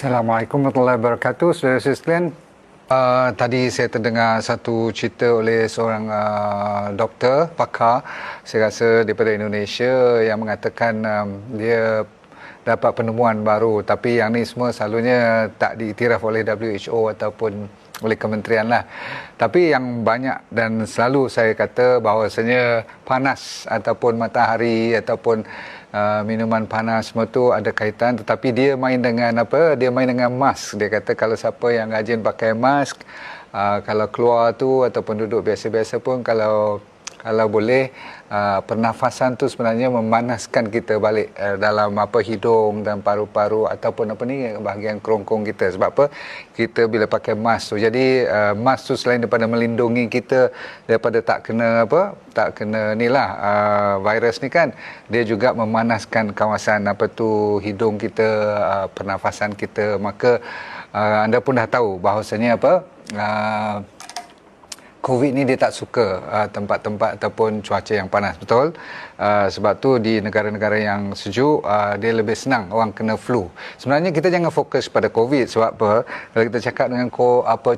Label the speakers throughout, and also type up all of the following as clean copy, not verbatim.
Speaker 1: Assalamualaikum warahmatullahi wabarakatuh. Saudara-saudara sekalian, tadi saya terdengar satu cerita oleh seorang doktor, pakar, saya rasa daripada Indonesia, yang mengatakan dia dapat penemuan baru, tapi yang ni semua selalunya tak diiktiraf oleh WHO ataupun oleh kementerian lah. Tapi yang banyak dan selalu saya kata bahawasanya panas ataupun matahari ataupun minuman panas semua tu ada kaitan, tetapi dia main dengan apa? Dia main dengan mask. Dia kata kalau siapa yang rajin pakai mask, kalau keluar tu ataupun duduk biasa-biasa pun, kalau boleh, pernafasan tu sebenarnya memanaskan kita balik dalam hidung dan paru-paru ataupun bahagian kerongkong kita. Sebab apa? Kita bila pakai mask tu, jadi mask tu selain daripada melindungi kita daripada tak kena virus ni kan, dia juga memanaskan kawasan hidung kita, pernafasan kita. Maka anda pun dah tahu bahawasanya COVID ni dia tak suka tempat-tempat ataupun cuaca yang panas, betul? Sebab tu di negara-negara yang sejuk, dia lebih senang orang kena flu. Sebenarnya kita jangan fokus pada COVID. Sebab apa? Kalau kita cakap dengan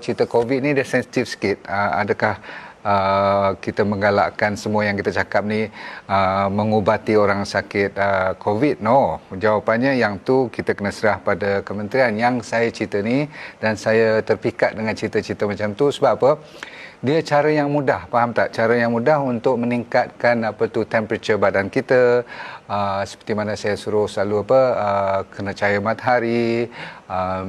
Speaker 1: cerita COVID ni, dia sensitif sikit. Adakah kita menggalakkan semua yang kita cakap ni mengubati orang sakit COVID? No. Jawapannya yang tu kita kena serah pada kementerian. Yang saya cerita ni, dan saya terpikat dengan cerita-cerita macam tu sebab apa? Dia cara yang mudah, faham tak? Cara yang mudah untuk meningkatkan temperature badan kita. Seperti mana saya suruh selalu kena cahaya matahari,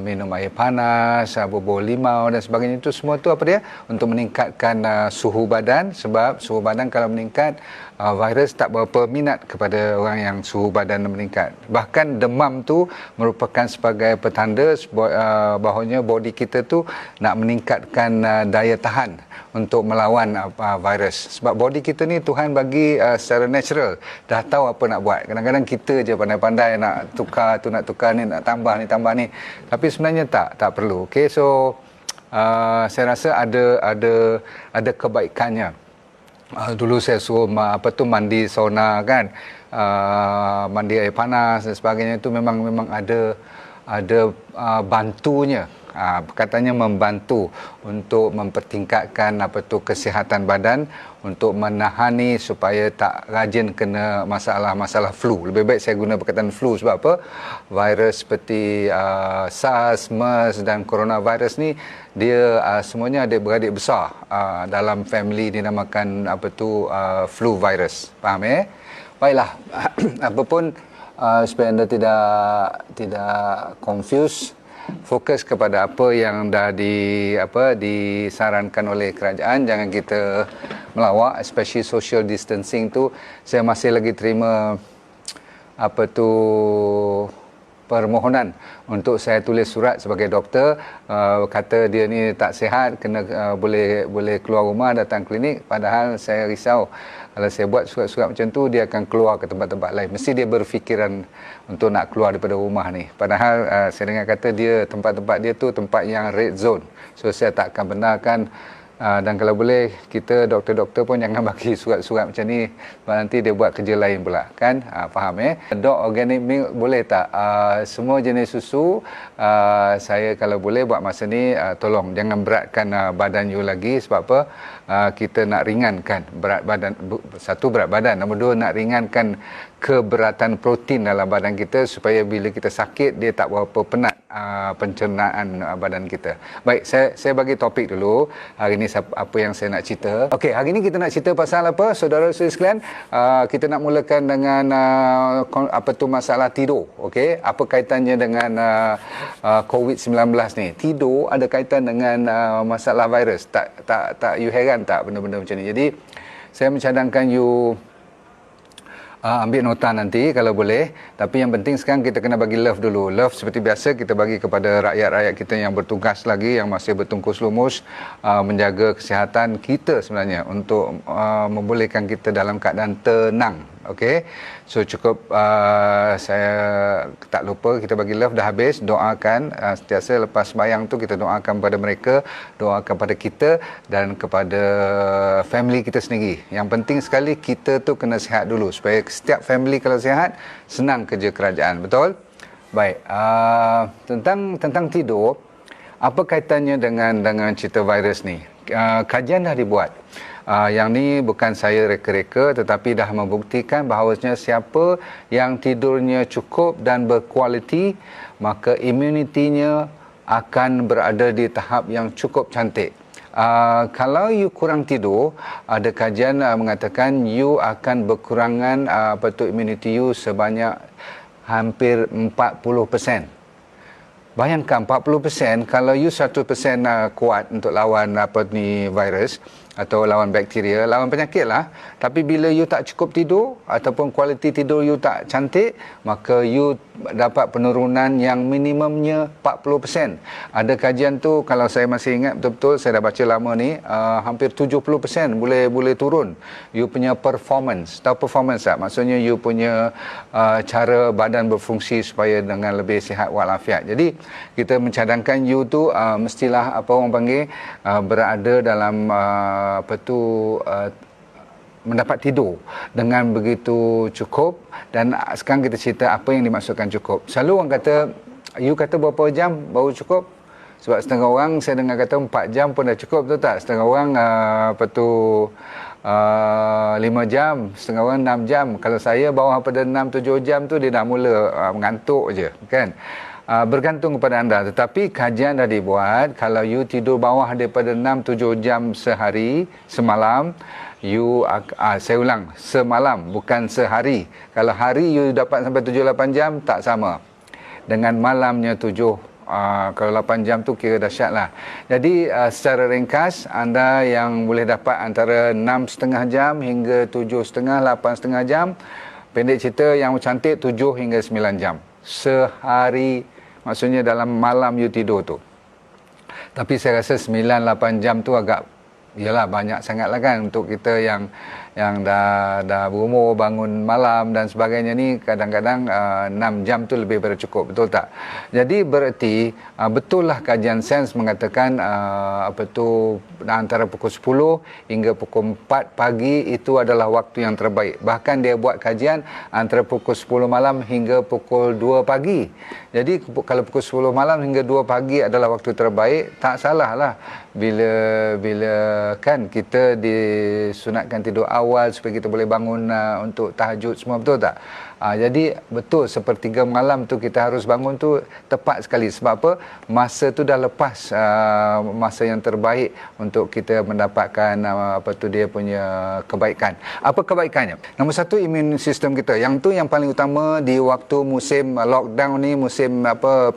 Speaker 1: minum air panas, bubur limau dan sebagainya. Itu semua tu untuk meningkatkan suhu badan. Sebab suhu badan kalau meningkat, virus tak berapa minat kepada orang yang suhu badan meningkat. Bahkan demam tu merupakan sebagai petanda bahawanya body kita tu nak meningkatkan daya tahan untuk melawan virus. Sebab body kita ni Tuhan bagi secara natural, dah tahu apa nak buat. Kadang-kadang kita je pandai-pandai nak tukar tu, nak tukar ni, nak tambah ni. Tapi sebenarnya tak perlu. Okay, so saya rasa ada kebaikannya. Dulu saya suruh mandi sauna kan, mandi air panas dan sebagainya, itu memang ada bantunya. Katanya membantu untuk mempertingkatkan kesihatan badan, untuk menahani supaya tak rajin kena masalah flu. Lebih baik saya guna perkataan flu. Sebab apa? Virus seperti SARS, MERS dan coronavirus ni, dia semuanya adik-beradik besar dalam family dinamakan flu virus. Faham Baiklah. Apapun, supaya anda tidak confuse, fokus kepada apa yang dah disarankan oleh kerajaan. Jangan kita melawak, especially social distancing tu. Saya masih lagi terima permohonan untuk saya tulis surat sebagai doktor, kata dia ni tak sihat, kena boleh keluar rumah, datang klinik. Padahal saya risau, kalau saya buat surat-surat macam tu, dia akan keluar ke tempat-tempat lain. Mesti dia berfikiran untuk nak keluar daripada rumah ni. Padahal saya dengar kata tempat-tempat dia tu tempat yang red zone. So saya tak akan benarkan. Dan kalau boleh, kita doktor-doktor pun jangan bagi surat-surat macam ni, nanti dia buat kerja lain pula kan. Faham Dog organic milk boleh tak? Semua jenis susu, saya kalau boleh buat masa ni, tolong jangan beratkan badan you lagi. Sebab apa? Kita nak ringankan berat badan. Satu, berat badan. Nombor dua, nak ringankan keberatan protein dalam badan kita, supaya bila kita sakit, dia tak berapa penat pencernaan badan kita. Baik, saya bagi topik dulu. Hari ni apa yang saya nak cerita. Okey, hari ni kita nak cerita pasal apa, saudara-saudara sekalian? Kita nak mulakan dengan masalah tidur. Okey, apa kaitannya dengan COVID-19 ni? Tidur ada kaitan dengan masalah virus. Tak you heran tak benda-benda macam ni? Jadi saya mencadangkan you ambil nota nanti kalau boleh. Tapi yang penting sekarang kita kena bagi love dulu. Love seperti biasa kita bagi kepada rakyat-rakyat kita yang bertugas lagi, yang masih bertungkus lumus menjaga kesihatan kita sebenarnya, untuk membolehkan kita dalam keadaan tenang. Okey, so cukup saya tak lupa kita bagi love. Dah habis, doakan sentiasa lepas sembahyang tu, kita doakan pada mereka, doakan pada kita dan kepada family kita sendiri. Yang penting sekali kita tu kena sihat dulu, supaya setiap family kalau sihat, senang kerja kerajaan. Betul? Baik, tentang tidur, apa kaitannya dengan cerita virus ni? Kajian dah dibuat. Yang ni bukan saya reka-reka, tetapi dah membuktikan bahawasanya siapa yang tidurnya cukup dan berkualiti, maka imunitinya akan berada di tahap yang cukup cantik. Kalau you kurang tidur, ada kajian mengatakan you akan berkurangan immunity you sebanyak hampir 40%. Bayangkan 40%, kalau you 100% kuat untuk lawan virus atau lawan bakteria, lawan penyakit lah. Tapi bila you tak cukup tidur ataupun kualiti tidur you tak cantik, maka you dapat penurunan yang minimumnya 40%. Ada kajian tu, kalau saya masih ingat betul-betul, saya dah baca lama ni, hampir 70% boleh turun you punya performance. Tahu performance tak? Maksudnya you punya cara badan berfungsi supaya dengan lebih sihat walafiat. Jadi kita mencadangkan you tu mestilah orang panggil berada dalam mendapat tidur dengan begitu cukup. Dan sekarang kita cerita apa yang dimaksudkan cukup. Selalu orang kata, you kata berapa jam baru cukup? Sebab setengah orang saya dengar kata 4 jam pun dah cukup, betul tak? Setengah orang 5 jam, setengah orang 6 jam. Kalau saya bawah pada 6-7 jam tu dia dah mula mengantuk je, kan? Bergantung kepada anda. Tetapi kajian dah dibuat, kalau you tidur bawah daripada 6-7 jam semalam, you saya ulang, semalam bukan sehari. Kalau hari you dapat sampai 7-8 jam, tak sama dengan malamnya 7. Kalau 8 jam tu kira dahsyat lah. Jadi secara ringkas, anda yang boleh dapat antara 6,5 jam hingga 7,5, 8,5 jam. Pendek cerita, yang cantik 7 hingga 9 jam sehari, maksudnya dalam malam you tidur tu. Tapi saya rasa 9-8 jam tu agak, yalah, banyak sangat lah kan untuk kita yang dah berumur, bangun malam dan sebagainya ni. Kadang-kadang 6 jam tu lebih daripada cukup, betul tak? Jadi bererti betul lah kajian sains mengatakan antara pukul 10 hingga pukul 4 pagi itu adalah waktu yang terbaik. Bahkan dia buat kajian antara pukul 10 malam hingga pukul 2 pagi. Jadi kalau pukul 10 malam hingga 2 pagi adalah waktu terbaik, tak salah lah bila kan kita disunatkan tidur awal supaya kita boleh bangun untuk tahajud semua, betul tak? Jadi betul, sepertiga malam tu kita harus bangun tu tepat sekali. Sebab apa? Masa tu dah lepas masa yang terbaik untuk kita mendapatkan dia punya kebaikan. Apa kebaikannya? Nombor satu, imun sistem kita. Yang tu yang paling utama di waktu musim lockdown ni, musim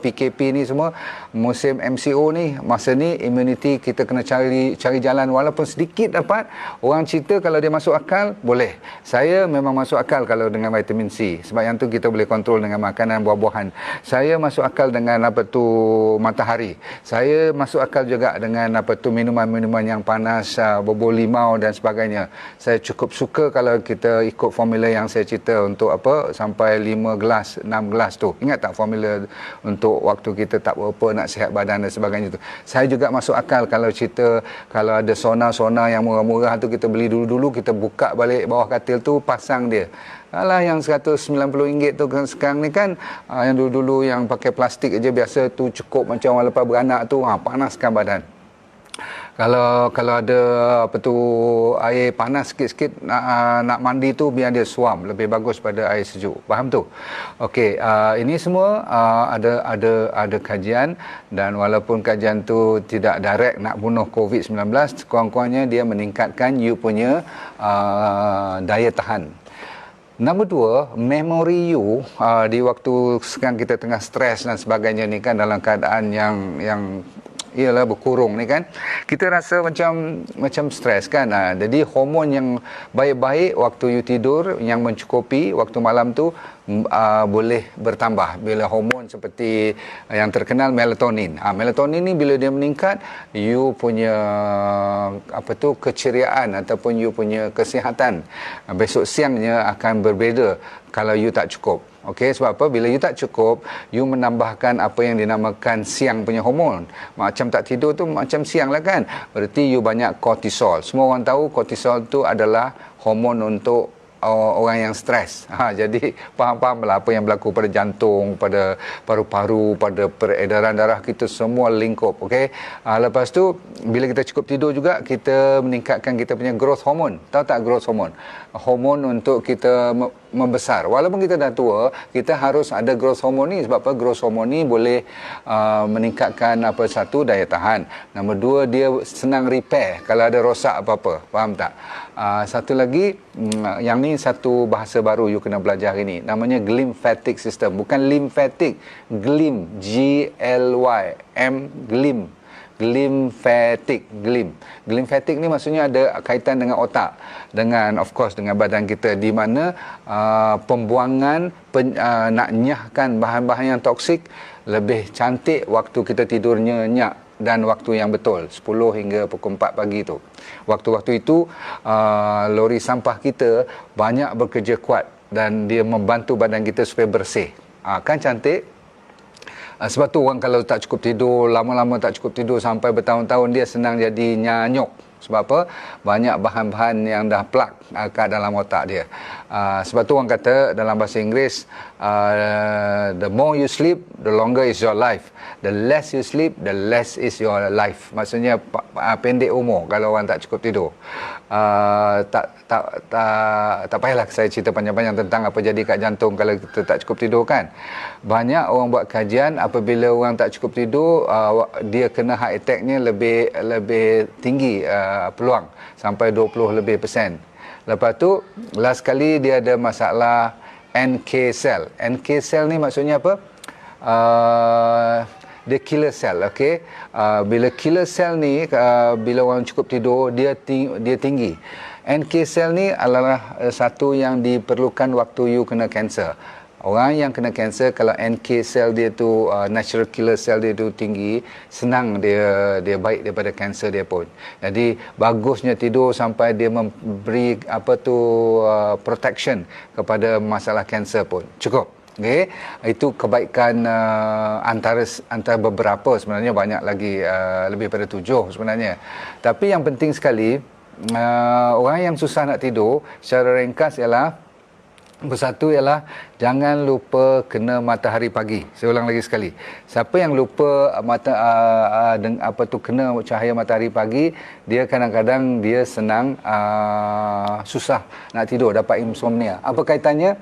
Speaker 1: PKP ni semua, musim MCO ni, masa ni immunity kita kena cari jalan walaupun sedikit dapat. Orang cerita kalau dia masuk akal, boleh. Saya memang masuk akal kalau dengan vitamin C. Sebab yang tu kita boleh kontrol dengan makanan buah-buahan. Saya masuk akal dengan matahari. Saya masuk akal juga dengan minuman-minuman yang panas, bubur limau dan sebagainya. Saya cukup suka kalau kita ikut formula yang saya cerita untuk sampai 5 gelas, 6 gelas tu. Ingat tak formula untuk waktu kita tak berapa nak sihat badan dan sebagainya tu. Saya juga masuk akal kalau cerita kalau ada sauna yang murah-murah tu kita beli dulu-dulu, kita buka balik bawah katil tu, pasang dia. Alah, yang RM190 tu sekarang ni kan, yang dulu-dulu yang pakai plastik aja biasa tu cukup macam orang lepas beranak tu, panaskan badan. Kalau ada air panas sikit-sikit nak mandi tu, biar dia suam, lebih bagus pada air sejuk. Faham tu? Okey, ini semua ada kajian, dan walaupun kajian tu tidak direct nak bunuh COVID-19, kurang-kurangnya dia meningkatkan you punya daya tahan. Nombor dua, memory you di waktu sekarang kita tengah stres dan sebagainya ni kan, dalam keadaan yang ialah berkurung ni kan, kita rasa macam stres kan. Jadi hormon yang baik-baik waktu you tidur, yang mencukupi waktu malam tu, boleh bertambah bila hormon seperti yang terkenal melatonin. Melatonin ni bila dia meningkat, you punya keceriaan ataupun you punya kesihatan besok siangnya akan berbeza kalau you tak cukup. Okey, sebab apa? Bila you tak cukup, you menambahkan apa yang dinamakan siang punya hormon. Macam tak tidur tu macam siang lah kan. Berarti you banyak kortisol. Semua orang tahu kortisol tu adalah hormon untuk orang yang stres. Jadi faham-fahamlah apa yang berlaku pada jantung, pada paru-paru, pada peredaran darah kita, semua lingkup. Okey. Lepas tu bila kita cukup tidur juga, kita meningkatkan kita punya growth hormone. Tahu tak growth hormone? Hormon untuk kita membesar. Walaupun kita dah tua, kita harus ada growth hormone ni. Sebab apa? Growth hormone ni boleh meningkatkan satu, daya tahan. Nombor dua, dia senang repair kalau ada rosak apa-apa. Faham tak? Satu lagi, yang ni satu bahasa baru you kena belajar hari ni. Namanya glymphatic system. Bukan lymphatic, glim, G-L-Y-M, glim. Glymphatic ni maksudnya ada kaitan dengan otak, dengan of course dengan badan kita, di mana pembuangan nak nyahkan bahan-bahan yang toksik lebih cantik waktu kita tidur nyenyak dan waktu yang betul 10 hingga pukul 4 pagi tu. Waktu-waktu itu lori sampah kita banyak bekerja kuat dan dia membantu badan kita supaya bersih. Kan cantik? Sebab tu orang kalau tak cukup tidur, lama-lama tak cukup tidur sampai bertahun-tahun, dia senang jadi nyanyuk. Sebab apa? Banyak bahan-bahan yang dah plug kat dalam otak dia. Sebab tu orang kata dalam bahasa Inggeris, the more you sleep, the longer is your life. The less you sleep, the less is your life. Maksudnya pendek umur kalau orang tak cukup tidur. Tak payahlah saya cerita panjang-panjang tentang apa jadi kat jantung kalau kita tak cukup tidur kan. Banyak orang buat kajian, apabila orang tak cukup tidur, dia kena heart attack-nya lebih tinggi peluang, sampai 20 lebih persen. Lepas tu last kali dia ada masalah NK cell. NK cell ni maksudnya apa? Dia killer cell, okey. Bila killer cell ni bila orang cukup tidur, dia tinggi. NK cell ni adalah satu yang diperlukan waktu you kena kanser. Orang yang kena kanser, kalau NK cell dia tu natural killer cell dia tu tinggi, senang dia baik daripada kanser dia pun. Jadi bagusnya tidur sampai dia memberi protection kepada masalah kanser pun. Cukup. Okay. Itu kebaikan antara beberapa, sebenarnya banyak lagi, lebih pada 7 sebenarnya. Tapi yang penting sekali, orang yang susah nak tidur, secara ringkas ialah, bersatu ialah jangan lupa kena matahari pagi. Saya ulang lagi sekali. Siapa yang lupa kena cahaya matahari pagi, dia kadang-kadang dia senang susah nak tidur, dapat insomnia. Apa kaitannya?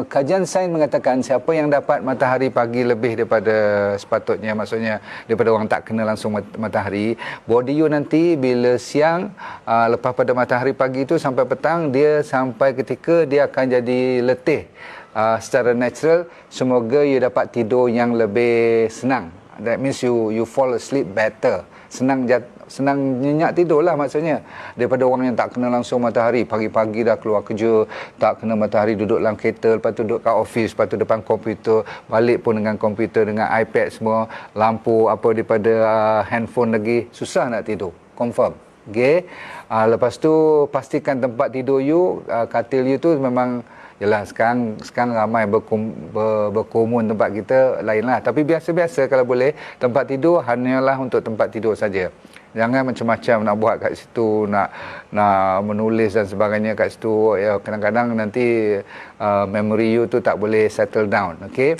Speaker 1: Kajian sains mengatakan siapa yang dapat matahari pagi lebih daripada sepatutnya, maksudnya daripada orang tak kena langsung matahari, body you nanti bila siang, lepas pada matahari pagi tu sampai petang, dia sampai ketika dia akan jadi letih secara natural. Semoga you dapat tidur yang lebih senang. That means you fall asleep better. Senang nyenyak tidur lah maksudnya, daripada orang yang tak kena langsung matahari, pagi-pagi dah keluar kerja, tak kena matahari, duduk dalam kereta, lepas tu duduk kat office, lepas tu depan komputer, balik pun dengan komputer, dengan iPad semua, lampu daripada handphone lagi, susah nak tidur, confirm. Okay. Lepas tu pastikan tempat tidur you, katil you tu memang, yalah sekarang ramai berkerumun tempat kita lainlah, tapi biasa-biasa kalau boleh tempat tidur hanyalah untuk tempat tidur saja. Jangan macam-macam nak buat kat situ, nak menulis dan sebagainya kat situ. Ya, kadang-kadang nanti memory you tu tak boleh settle down. Okey.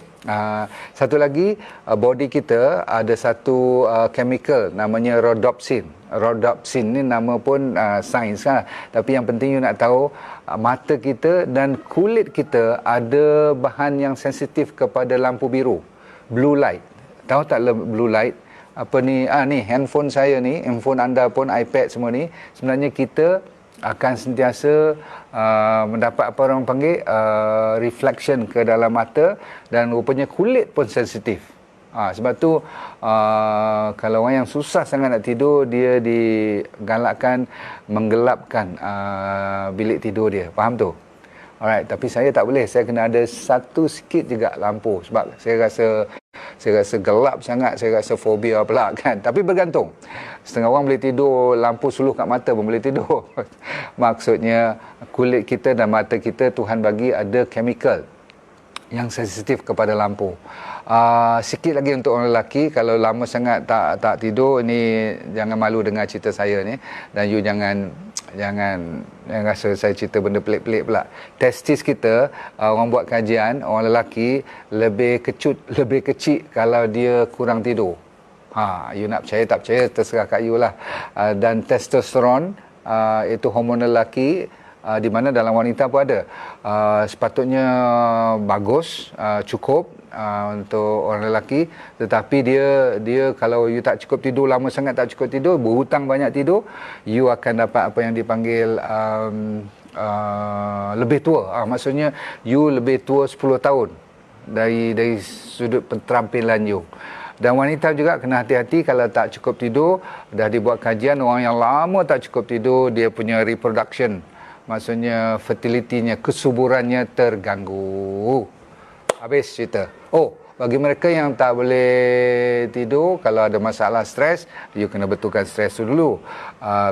Speaker 1: Satu lagi, body kita ada satu chemical namanya rhodopsin. Rhodopsin ni nama pun sains kan. Tapi yang penting you nak tahu, mata kita dan kulit kita ada bahan yang sensitif kepada lampu biru, blue light. Tahu tak blue light? Ni handphone saya ni, handphone anda pun, iPad semua ni, sebenarnya kita akan sentiasa mendapat apa orang panggil reflection ke dalam mata, dan rupanya kulit pun sensitif. Sebab tu kalau orang yang susah sangat nak tidur, dia digalakkan menggelapkan bilik tidur dia. Faham tu? Alright, tapi saya tak boleh. Saya kena ada satu sikit juga lampu, sebab saya rasa gelap sangat, saya rasa fobia pula kan. Tapi bergantung. Setengah orang boleh tidur lampu suluh kat mata pun boleh tidur. Maksudnya kulit kita dan mata kita Tuhan bagi ada chemical yang sensitif kepada lampu. Sikit lagi untuk orang lelaki, kalau lama sangat tak tidur, ni jangan malu dengar cerita saya ni, dan you jangan rasa saya cerita benda pelik-pelik pula. Testis kita, orang buat kajian, orang lelaki lebih kecil kalau dia kurang tidur. You nak percaya tak percaya terserah kat you lah. Dan testosteron itu hormon lelaki, di mana dalam wanita pun ada. Sepatutnya bagus, cukup untuk orang lelaki, tetapi dia kalau you tak cukup tidur, lama sangat tak cukup tidur, berhutang banyak tidur, you akan dapat apa yang dipanggil lebih tua. Maksudnya you lebih tua 10 tahun dari sudut penterampilan you. Dan wanita juga kena hati-hati kalau tak cukup tidur. Dah dibuat kajian, orang yang lama tak cukup tidur, dia punya reproduction, maksudnya fertility-nya, kesuburannya terganggu. Habis cerita. Bagi mereka yang tak boleh tidur, kalau ada masalah stres, you kena betulkan stres tu dulu.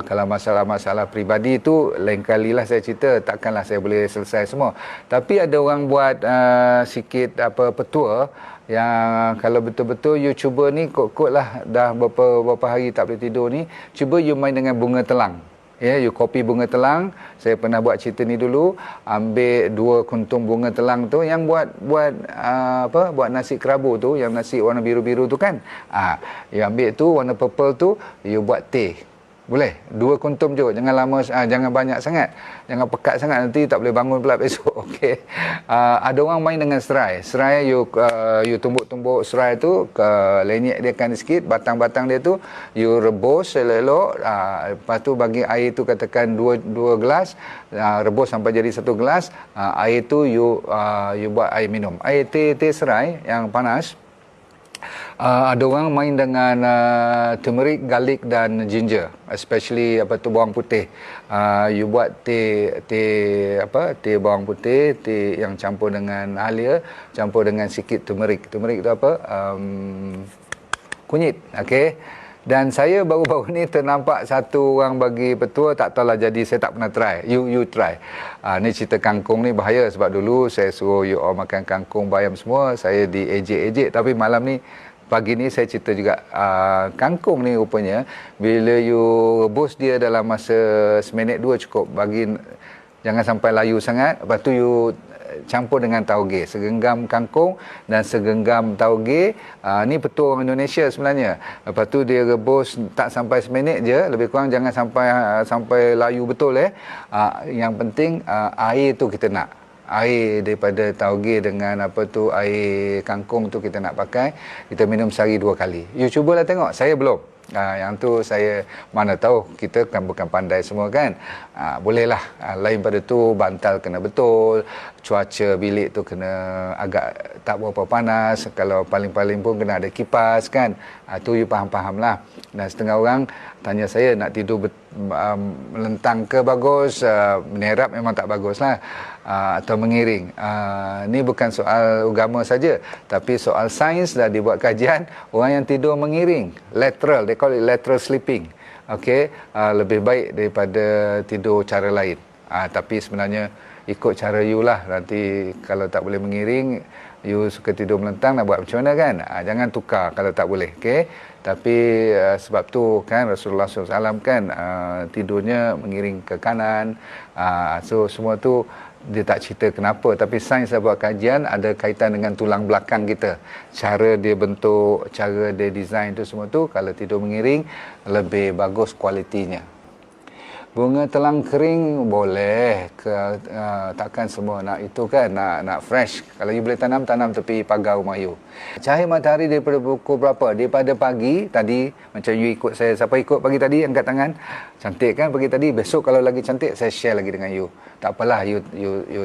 Speaker 1: Kalau masalah-masalah peribadi tu, lain kalilah saya cerita, takkanlah saya boleh selesai semua. Tapi ada orang buat sikit petua, yang kalau betul-betul you cuba ni, kot-kot lah dah berapa hari tak boleh tidur ni, cuba you main dengan bunga telang. You kopi bunga telang. Saya pernah buat cerita ni dulu. Ambil 2 kuntung bunga telang tu, yang buat nasi kerabu tu, yang nasi warna biru-biru tu kan. You ambil tu, warna purple tu, you buat teh. Boleh? 2 kuntum je. Jangan lama, jangan banyak sangat. Jangan pekat sangat, nanti tak boleh bangun pula besok. Okey. Ada orang main dengan serai. Serai you tumbuk serai tu, lenyekkan sikit, batang-batang dia tu you rebus elok-elok. Lepas tu bagi air tu katakan 2 gelas, rebus sampai jadi 1 gelas. Air tu you buat air minum. Air teh serai yang panas. Ada orang main dengan turmeric, garlic dan ginger, especially bawang putih. You buat teh bawang putih, teh yang campur dengan halia, campur dengan sikit turmeric. Turmeric tu kunyit. Okey. Dan saya baru-baru ni ternampak satu orang bagi petua, tak tahulah, jadi saya tak pernah try. You try. Ni cerita kangkung ni bahaya, sebab dulu saya suruh you all makan kangkung, bayam semua, saya diejek-ejek. Tapi malam ni, pagi ni saya cerita juga, kangkung ni rupanya bila you rebus dia dalam masa seminit 2 cukup. Jangan sampai layu sangat. Lepas tu you campur dengan tauge, segenggam kangkung dan segenggam tauge. Ni petua orang Indonesia sebenarnya. Lepas tu dia rebus tak sampai seminit je, lebih kurang, jangan sampai layu betul. Yang penting air tu kita nak. Air daripada tauge dengan air kangkung tu kita nak pakai. Kita minum sehari 2 kali. You cubalah tengok. Saya belum. Yang tu saya mana tahu, kita kan bukan pandai semua kan. Bolehlah. Lain pada tu, bantal kena betul, cuaca bilik tu kena agak tak berapa panas, kalau paling-paling pun kena ada kipas kan. Tu you faham-faham lah. Dan setengah orang tanya saya, nak tidur melentang ke bagus, menerap memang tak bagus lah, atau mengiring. Ni bukan soal agama saja, tapi soal sains. Dah dibuat kajian, orang yang tidur mengiring, lateral, they call it lateral sleeping, lebih baik daripada tidur cara lain. Tapi sebenarnya ikut cara you lah. Nanti kalau tak boleh mengiring, you suka tidur melentang, nak buat macam mana kan? Jangan tukar kalau tak boleh. Tapi sebab tu kan Rasulullah SAW kan tidurnya mengiring ke kanan. So semua tu dia tak cerita kenapa, tapi sains dah buat kajian, ada kaitan dengan tulang belakang kita. Cara dia bentuk, cara dia design tu semua tu, kalau tidur mengiring lebih bagus kualitinya. Bunga telang kering boleh, takkan semua nak itu kan, nak fresh. Kalau you boleh tanam tepi pagar rumah you. Cahaya matahari daripada pukul berapa? Daripada pagi tadi, macam you ikut saya. Siapa ikut pagi tadi angkat tangan. Cantik kan pagi tadi? Besok kalau lagi cantik, saya share lagi dengan you. Tak apalah, you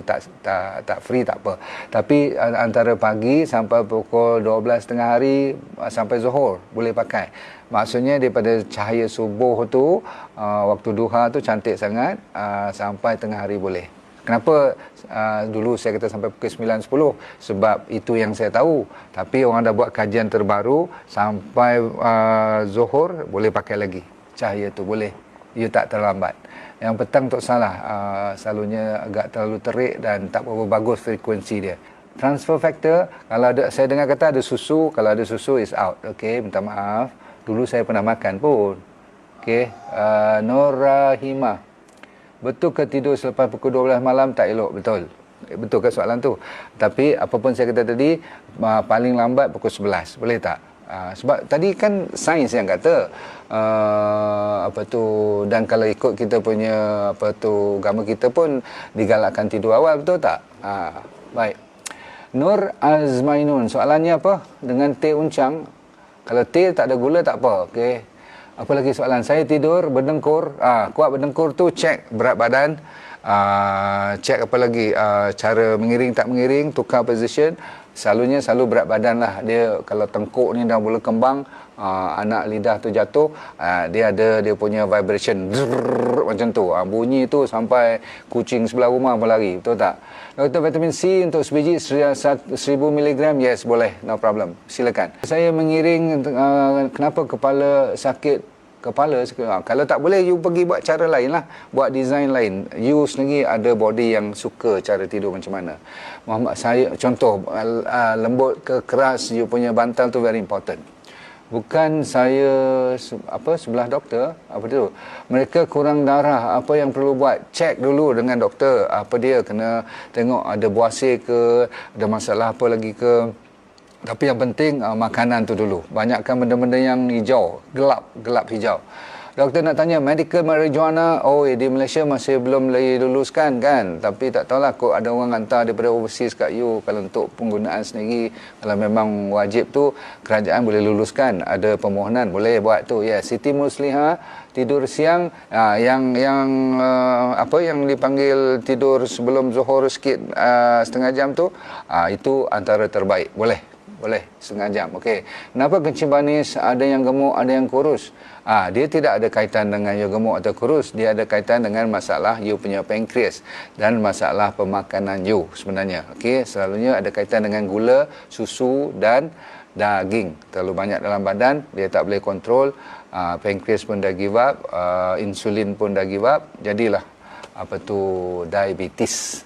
Speaker 1: tak free tak apa. Tapi antara pagi sampai pukul 12 tengah hari sampai Zuhur boleh pakai. Maksudnya daripada cahaya subuh tu, waktu duha tu cantik sangat, sampai tengah hari boleh. Kenapa dulu saya kata sampai pukul 9-10? Sebab itu yang saya tahu. Tapi orang dah buat kajian terbaru, sampai Zuhur boleh pakai lagi. Cahaya tu boleh. You tak terlambat. Yang petang tak salah, selalunya agak terlalu terik dan tak berapa bagus frekuensi dia. Transfer factor, kalau ada, saya dengar kata ada susu, kalau ada susu is out. Okey, minta maaf. Dulu saya pernah makan pun. Okey, Nur Rahimah. Betul ke tidur selepas pukul 12 malam tak elok? Betul. Betul ke soalan tu? Tapi apa pun saya kata tadi, paling lambat pukul 11. Boleh tak? Sebab tadi kan sains yang kata apa tu, dan kalau ikut kita punya apa tu agama kita pun digalakkan tidur awal, betul tak? Baik. Nur Azmainun, soalannya apa? Dengan teh uncang, kalau teh tak ada gula tak apa. Okey. Apa lagi soalan? Saya tidur berdengkur, kuat berdengkur tu cek berat badan, cek apa lagi, cara mengiring tak mengiring, tukar position. Selalu berat badan lah. Dia kalau tengkuk ni dah mula kembang, anak lidah tu jatuh, dia ada dia punya vibration macam tu, bunyi tu sampai kucing sebelah rumah pun lari, betul tak? Doktor, vitamin C untuk sebiji 1000 mg, yes, boleh, no problem, silakan. Saya mengiring, kenapa kepala sakit kepala, kalau tak boleh you pergi buat cara lain lah, buat design lain. You sendiri ada body yang suka cara tidur macam mana. Muhammad, saya contoh, lembut ke keras, you punya bantal tu very important. Bukan saya sebelah doktor, apa tu, mereka kurang darah, apa yang perlu buat, cek dulu dengan doktor, apa dia, kena tengok ada buasir ke, ada masalah apa lagi ke. Tapi yang penting makanan tu dulu, banyakkan benda-benda yang hijau, gelap hijau. Doktor nak tanya, medical marijuana, di Malaysia masih belum luluskan kan, tapi tak tahulah kok ada orang hantar daripada overseas kat you. Kalau untuk penggunaan sendiri, kalau memang wajib tu, kerajaan boleh luluskan, ada permohonan, boleh buat tu. Ya, Siti Musliha, tidur siang, yang dipanggil tidur sebelum Zuhur sikit, setengah jam tu, itu antara terbaik, boleh setengah jam. Okey. Kenapa kencing manis ada yang gemuk, ada yang kurus? Dia tidak ada kaitan dengan you gemuk atau kurus, dia ada kaitan dengan masalah you punya pankreas dan masalah pemakanan you sebenarnya. Okey, selalunya ada kaitan dengan gula, susu dan daging. Terlalu banyak dalam badan, dia tak boleh kontrol, pankreas pun dah give up, insulin pun dah give up, jadilah diabetes.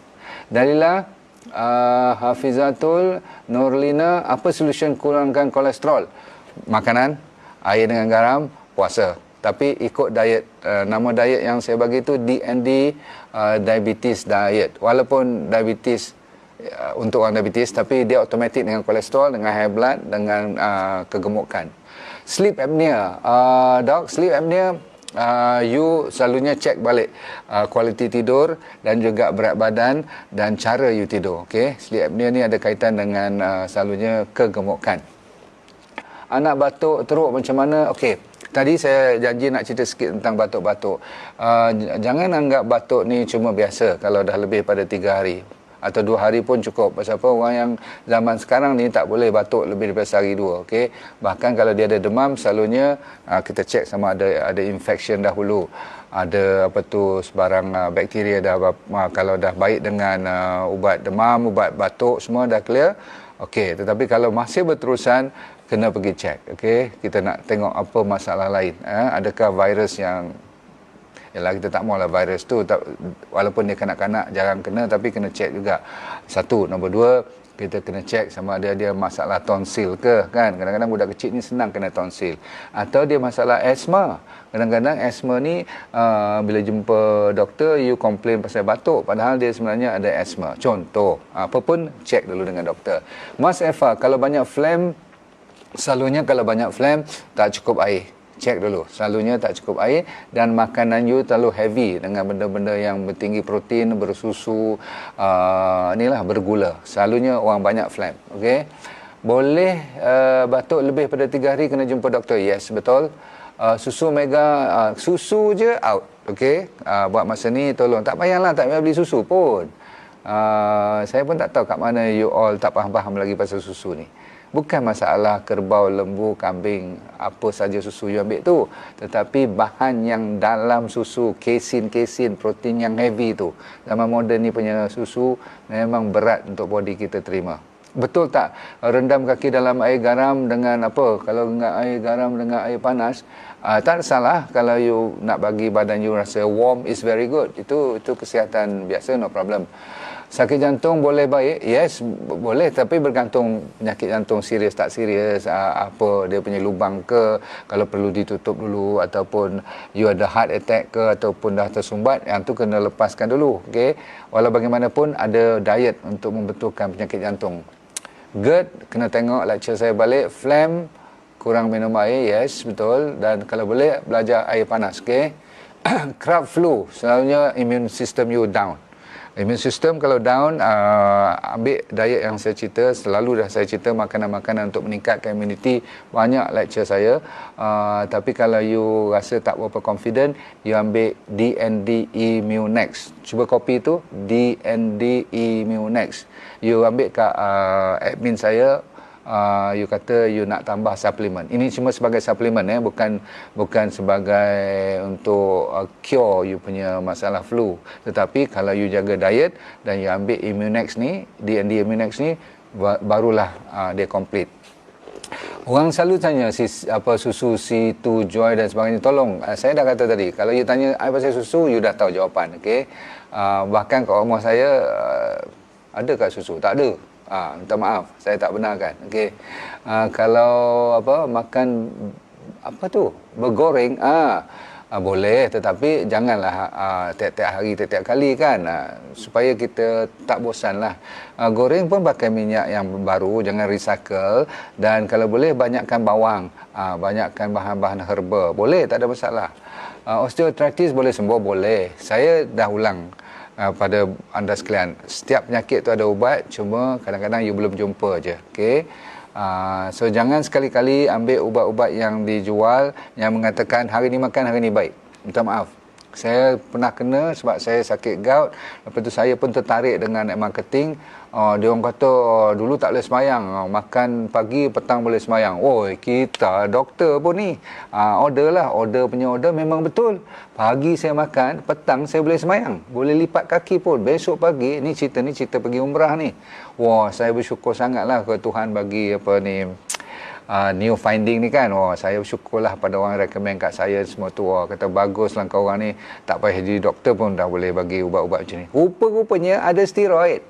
Speaker 1: Dalilah Hafizatul Nurlina, apa solution kurangkan kolesterol? Makanan, air dengan garam, puasa. Tapi ikut diet, nama diet yang saya bagi tu DND, diabetes diet. Walaupun diabetes untuk orang diabetes, tapi dia automatik dengan kolesterol, dengan high blood, dengan kegemukan. Sleep apnea, dok, sleep apnea, you selalunya cek balik kualiti tidur dan juga berat badan dan cara you tidur. Okey, sleep apnea ni ada kaitan dengan selalunya kegemukan. Anak batuk teruk macam mana? Okey, tadi saya janji nak cerita sikit tentang batuk-batuk. Jangan anggap batuk ni cuma biasa kalau dah lebih pada 3 hari atau 2 hari pun cukup. Pasal apa, orang yang zaman sekarang ni tak boleh batuk lebih daripada sehari 2. Okey, bahkan kalau dia ada demam, selalunya kita cek sama ada infection dahulu, ada sebarang bakteria dah, kalau dah baik dengan ubat demam, ubat batuk, semua dah clear. Okey, tetapi kalau masih berterusan, kena pergi cek. Okey, kita nak tengok apa masalah lain. Adakah virus yang, yalah, kita tak maulah virus tu, walaupun dia kanak-kanak jarang kena, tapi kena cek juga. Satu. Nombor 2, kita kena cek sama ada dia masalah tonsil ke, kan. Kadang-kadang budak kecil ni senang kena tonsil. Atau dia masalah asma. Kadang-kadang asma ni bila jumpa doktor, you komplain pasal batuk, padahal dia sebenarnya ada asma. Contoh, apa pun cek dulu dengan doktor. Mas Eva, kalau banyak phlegm, selalunya kalau banyak phlegm tak cukup air. Cek dulu, selalunya tak cukup air, dan makanan you terlalu heavy dengan benda-benda yang bertinggi protein, bersusu, bergula. Selalunya orang banyak phlegm. Okey, boleh batuk lebih pada 3 hari kena jumpa doktor. Yes, betul. Susu mega, susu je out. Okey, buat masa ni tolong, tak payahlah, tak payah beli susu pun. Saya pun tak tahu kat mana you all tak faham lagi pasal susu ni. Bukan masalah kerbau, lembu, kambing, apa saja susu you ambil tu, tetapi bahan yang dalam susu, kesin, protein yang heavy tu. Zaman moden ni punya susu memang berat untuk body kita terima. Betul tak? Rendam kaki dalam air garam dengan apa? Kalau dengan air garam dengan air panas, tak salah. Kalau you nak bagi badan you rasa warm, is very good. Itu kesihatan biasa, no problem. Sakit jantung boleh baik? Yes, boleh, tapi bergantung penyakit jantung serius tak serius, apa dia punya lubang ke, kalau perlu ditutup dulu, ataupun you ada heart attack ke, ataupun dah tersumbat, yang tu kena lepaskan dulu. Okey, walau bagaimanapun ada diet untuk membetulkan penyakit jantung. GERD, kena tengok lecture saya balik. Phlegm, kurang minum air, yes, betul. Dan kalau boleh, belajar air panas, okey. Crab flu, selalunya immune system you down. Immune system kalau down, ambil diet yang saya cerita, selalu dah saya cerita makanan-makanan untuk meningkatkan immunity, banyak lecture saya. Tapi kalau you rasa tak berapa confident, you ambil DND Immunex. Cuba copy tu, DND Immunex. You ambil kat admin saya, you kata you nak tambah suplemen. Ini cuma sebagai suplemen, bukan sebagai untuk cure you punya masalah flu. Tetapi kalau you jaga diet dan you ambil Immunex ni, DND Immunex ni, barulah dia complete. Orang selalu tanya susu C2 Joy dan sebagainya. Tolong, saya dah kata tadi, kalau you tanya pasal susu, you dah tahu jawapan, okey. Bahkan kat rumah saya ada kat susu, tak ada. Minta maaf, saya tak benarkan. Okey. Kalau makan bergoreng, boleh, tetapi janganlah tiap-tiap hari, tiap-tiap kali kan, supaya kita tak bosanlah. Goreng pun pakai minyak yang baru, jangan recycle, dan kalau boleh banyakkan bawang, banyakkan bahan-bahan herba. Boleh, tak ada masalah. Osteoarthritis boleh sembuh, boleh. Saya dah ulang pada anda sekalian, setiap penyakit tu ada ubat, cuma kadang-kadang you belum jumpa je. Okey. So jangan sekali-kali ambil ubat-ubat yang dijual yang mengatakan hari ni makan, hari ni baik. Minta maaf, saya pernah kena sebab saya sakit gout. Lepas tu saya pun tertarik dengan marketing. Dia orang kata dulu tak boleh semayang, makan pagi petang boleh semayang. Kita doktor pun ni order punya order memang betul. Pagi saya makan, petang saya boleh semayang, boleh lipat kaki pun. Besok pagi ni cerita pergi umrah ni. Saya bersyukur sangatlah ke Tuhan bagi new finding ni kan. Saya bersyukurlah pada orang recommend kat saya semua tu. Kata baguslah kau orang ni, tak payah jadi doktor pun dah boleh bagi ubat-ubat macam ni. Rupa-rupanya ada steroid.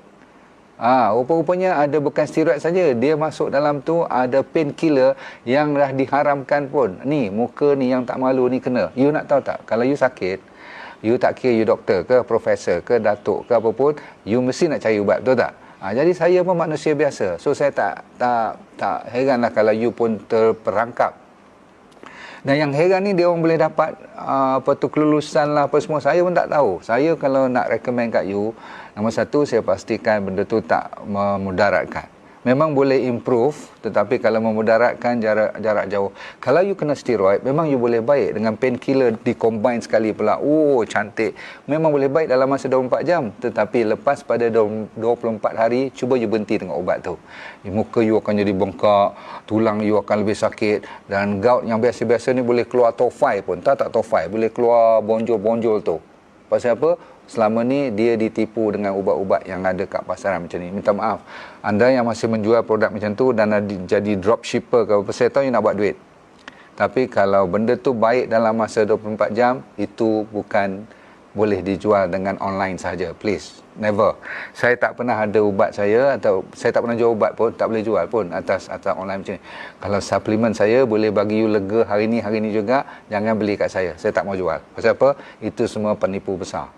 Speaker 1: Rupa-rupanya ada bukan steroid saja, dia masuk dalam tu ada painkiller yang dah diharamkan pun. Ni muka ni yang tak malu ni kena. You nak tahu tak, kalau you sakit, you tak kira you doktor ke, profesor ke, datuk ke apa pun, you mesti nak cari ubat, betul tak? Jadi saya pun manusia biasa. So saya tak heranlah kalau you pun terperangkap. Dan yang heran ni dia orang boleh dapat kelulusan lah apa semua. Saya pun tak tahu. Saya kalau nak recommend kat you, nombor satu, saya pastikan benda tu tak memudaratkan. Memang boleh improve, tetapi kalau memudaratkan jarak jauh. Kalau you kena steroid, memang you boleh baik dengan painkiller di-combine sekali pula. Cantik. Memang boleh baik dalam masa 24 jam. Tetapi lepas pada 24 hari, cuba you berhenti dengan ubat tu. Muka you akan jadi bengkak, tulang you akan lebih sakit. Dan gout yang biasa-biasa ni boleh keluar tofai pun. Tak tofai, boleh keluar bonjol-bonjol tu. Pasal apa? Selama ni dia ditipu dengan ubat-ubat yang ada kat pasaran macam ni. Minta maaf, anda yang masih menjual produk macam tu dan jadi dropshipper ke apa, saya tahu you nak buat duit. Tapi kalau benda tu baik dalam masa 24 jam, itu bukan boleh dijual dengan online saja. Please, never. Saya tak pernah ada ubat saya, atau saya tak pernah jual ubat pun, tak boleh jual pun atas online macam ni. Kalau suplemen saya boleh bagi you lega hari ni juga, jangan beli kat saya. Saya tak mau jual. Pasal apa? Itu semua penipu besar.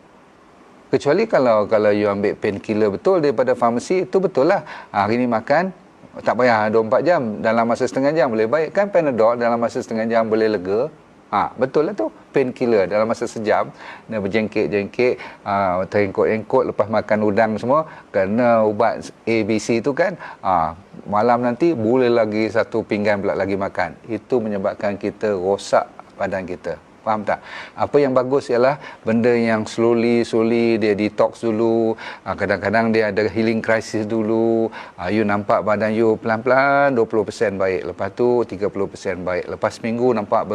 Speaker 1: Kecuali kalau you ambil painkiller betul daripada farmasi, itu betul lah. Hari ni makan, tak payah 24 jam, dalam masa setengah jam boleh baik. Kan Panadol dalam masa setengah jam boleh lega. Betul lah tu. Painkiller dalam masa sejam, dia berjengkit-jengkit, terengkot-engkot lepas makan udang semua, kena ubat ABC tu kan. Malam nanti boleh lagi satu pinggan pula lagi makan. Itu menyebabkan kita rosak badan kita. Faham tak? Apa yang bagus ialah benda yang slowly dia detox dulu. Kadang-kadang dia ada healing crisis dulu. You nampak badan you pelan-pelan 20% baik. Lepas tu 30% baik. Lepas seminggu nampak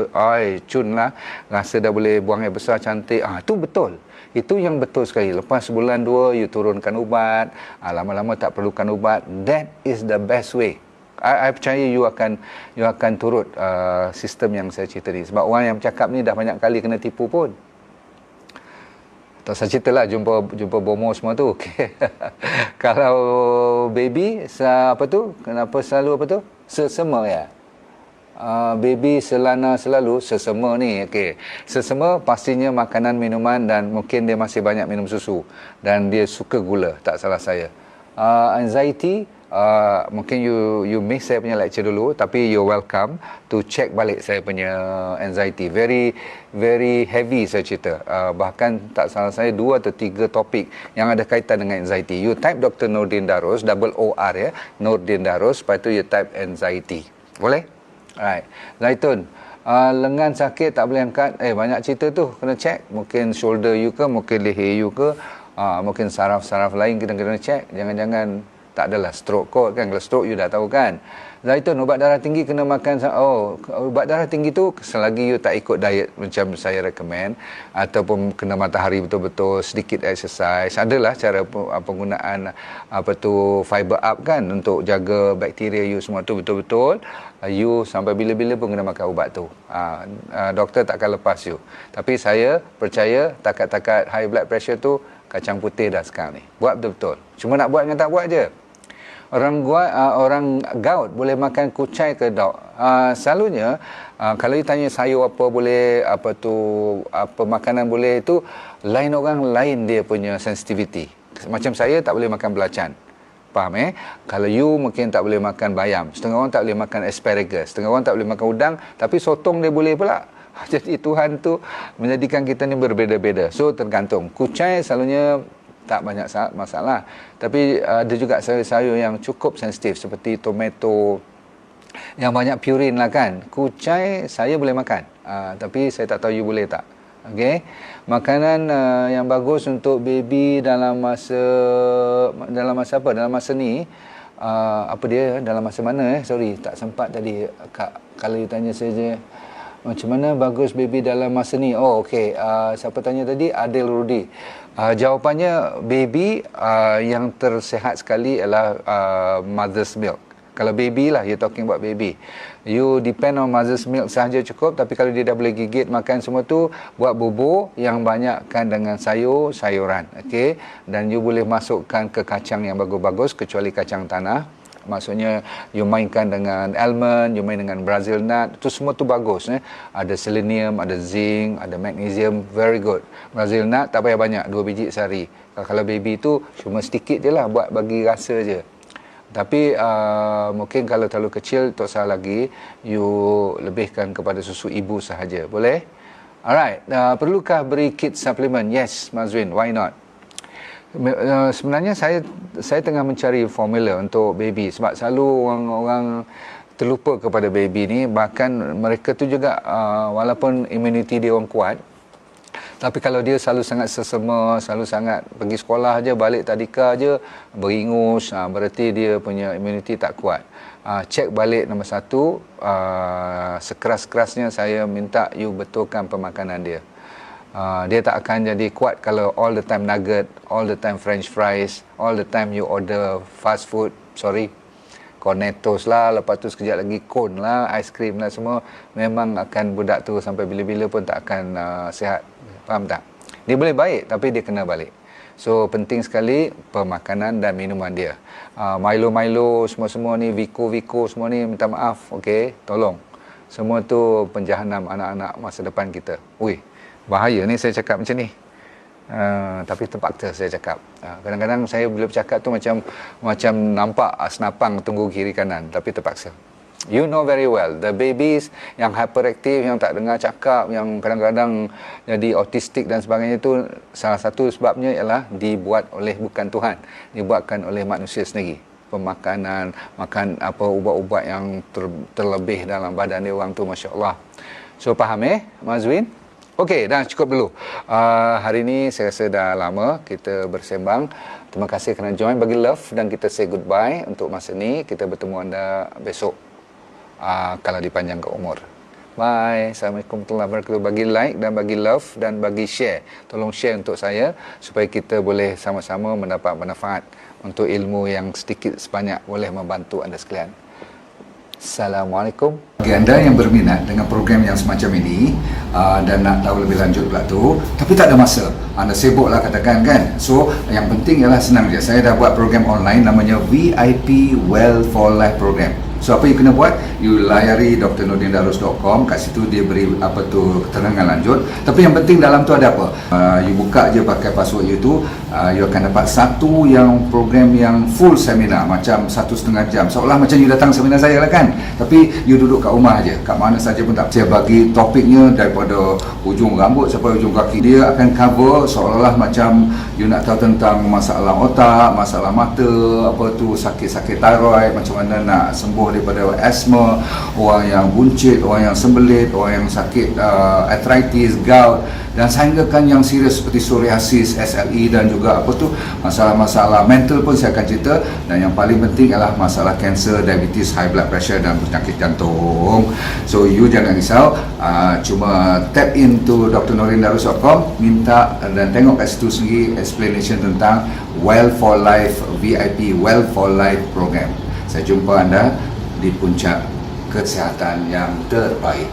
Speaker 1: cun lah. Rasa dah boleh buang air besar cantik. Itu betul. Itu yang betul sekali. Lepas sebulan 2 you turunkan ubat. Lama-lama tak perlukan ubat. That is the best way. I percaya you akan turut sistem yang saya cerita ni. Sebab orang yang cakap ni dah banyak kali kena tipu pun. Tak usah cerita lah jumpa bomo semua tu. Okay. Kalau baby apa tu? Kenapa selalu apa tu? Sesama ya. Baby selana selalu sesama ni. Okey. Sesama pastinya makanan, minuman dan mungkin dia masih banyak minum susu dan dia suka gula, tak salah saya. Anxiety, mungkin you miss saya punya lecture dulu, tapi you're welcome to check balik saya punya anxiety. Very very heavy saya cerita. Bahkan tak salah saya 2 atau 3 topik yang ada kaitan dengan anxiety. You type Dr. Nordin Darus, double OR ya, Nordin Darus, lepas tu you type anxiety. Boleh? Alright. Zaitun, lengan sakit tak boleh angkat. Banyak cerita tu, kena check. Mungkin shoulder you ke, mungkin leher you ke, mungkin saraf-saraf lain kena check. Jangan-jangan tak adalah stroke kot kan. Kalau stroke you dah tahu kan. Zaitun, ubat darah tinggi kena makan. Ubat darah tinggi tu selagi you tak ikut diet macam saya recommend, ataupun kena matahari betul-betul, sedikit exercise. Adalah cara penggunaan fiber up kan, untuk jaga bakteria you semua tu betul-betul. You sampai bila-bila pun kena makan ubat tu. Doktor takkan lepas you. Tapi saya percaya takat-takat high blood pressure tu kacang putih dah sekarang ni. Buat betul-betul. Cuma nak buat dengan tak buat je. Orang gout boleh makan kucai ke dok? Selalunya kalau ditanya sayur apa boleh, apa makanan boleh, itu lain orang lain dia punya sensitivity. Macam saya tak boleh makan belacan. Faham Kalau you mungkin tak boleh makan bayam, setengah orang tak boleh makan asparagus, setengah orang tak boleh makan udang, tapi sotong dia boleh pula. Jadi Tuhan tu menjadikan kita ni berbeza-beza. So tergantung. Kucai selalunya tak banyak masalah. Tapi ada juga sayur-sayur yang cukup sensitif seperti tomato yang banyak purin lah kan. Kucai saya boleh makan. Tapi saya tak tahu you boleh tak. Okey. Makanan yang bagus untuk baby dalam masa apa? Dalam masa ni apa dia? Dalam masa mana Sorry, tak sempat tadi Kak. Kalau you tanya saya je macam mana bagus baby dalam masa ni. Okey. Siapa tanya tadi? Adil Rudi. Jawapannya baby yang tersihat sekali ialah mother's milk. Kalau baby lah, you're talking about baby. You depend on mother's milk sahaja cukup. Tapi kalau dia dah boleh gigit makan semua tu, buat bubur yang banyakkan dengan sayuran. Okay? Dan you boleh masukkan ke kacang yang bagus-bagus, kecuali kacang tanah. Maksudnya you mainkan dengan almond, you main dengan Brazil nut, itu semua tu bagus. Ada selenium, ada zinc, ada magnesium, very good. Brazil nut tak payah banyak, 2 biji sehari. Kalau baby tu cuma sedikit je lah, buat bagi rasa je. Tapi mungkin kalau terlalu kecil, tak usah lagi, you lebihkan kepada susu ibu sahaja. Boleh? Alright, perlukah beri kit suplemen? Yes, Mazwin, why not? Sebenarnya saya tengah mencari formula untuk baby, sebab selalu orang terlupa kepada baby ni. Bahkan mereka tu juga walaupun immunity dia orang kuat, tapi kalau dia selalu sangat sesama, selalu sangat pergi sekolah aja, balik tadika aja beringus, berarti dia punya immunity tak kuat. Cek balik nombor 1, sekeras-kerasnya saya minta you betulkan pemakanan dia. Dia tak akan jadi kuat kalau all the time nugget, all the time french fries, all the time you order fast food, cornetos lah, lepas tu sekejap lagi cone lah, ice cream lah, semua. Memang akan budak tu sampai bila-bila pun tak akan sihat. Faham tak? Dia boleh baik, tapi dia kena balik. So penting sekali pemakanan dan minuman dia. Milo semua-semua ni, Vico semua ni, minta maaf, okey, tolong. Semua tu penjahanam anak-anak masa depan kita. Ui, bahaya ni saya cakap macam ni. Tapi terpaksa saya cakap. Kadang-kadang saya bila bercakap tu macam nampak senapang tunggu kiri kanan, tapi terpaksa. You know very well, the babies yang hyperactive, yang tak dengar cakap, yang kadang-kadang jadi autistik dan sebagainya tu, salah satu sebabnya ialah dibuat oleh bukan Tuhan, dibuatkan oleh manusia sendiri. Pemakanan, makan ubat-ubat yang terlebih dalam badan dia orang tu, masya-Allah. So faham Mazwin? Okey, dah cukup dulu. Hari ni saya rasa dah lama kita bersembang. Terima kasih kerana join, bagi love, dan kita say goodbye untuk masa ni. Kita bertemu anda besok kalau dipanjangkan umur. Bye. Assalamualaikum warahmatullahi wabarakatuh. Bagi like dan bagi love dan bagi share. Tolong share untuk saya supaya kita boleh sama-sama mendapat manfaat untuk ilmu yang sedikit sebanyak boleh membantu anda sekalian. Assalamualaikum. Bagi anda yang berminat dengan program yang semacam ini dan nak tahu lebih lanjut pula tu, tapi tak ada masa, anda sibuk lah katakan kan. So yang penting ialah senang je. Saya dah buat program online namanya VIP Well for Life Program. So apa you kena buat? You layari drnordindarus.com, kat situ dia beri keterangan lanjut. Tapi yang penting dalam tu ada apa? You buka je pakai password you tu, you akan dapat satu yang program yang full seminar, macam 1,5 jam. Seolah macam you datang seminar saya lah kan. Tapi you duduk kat rumah je, kat mana saja pun tak. Saya bagi topiknya daripada ujung rambut sampai ujung kaki. Dia akan cover seolah-olah macam you nak tahu tentang masalah otak, masalah mata, apa tu sakit-sakit thyroid, macam mana nak sembuh daripada asma, orang yang buncit, orang yang sembelit, orang yang sakit arthritis, gout, dan sehinggakan yang serius seperti psoriasis, SLE, dan juga apa tu masalah-masalah mental pun saya akan cerita. Dan yang paling penting adalah masalah kanser, diabetes, high blood pressure dan penyakit jantung. So you jangan risau, cuma tap into drnordindarus.com, minta dan tengok kat situ sendiri explanation tentang Well for Life VIP Well for Life program. Saya jumpa anda di puncak kesihatan yang terbaik.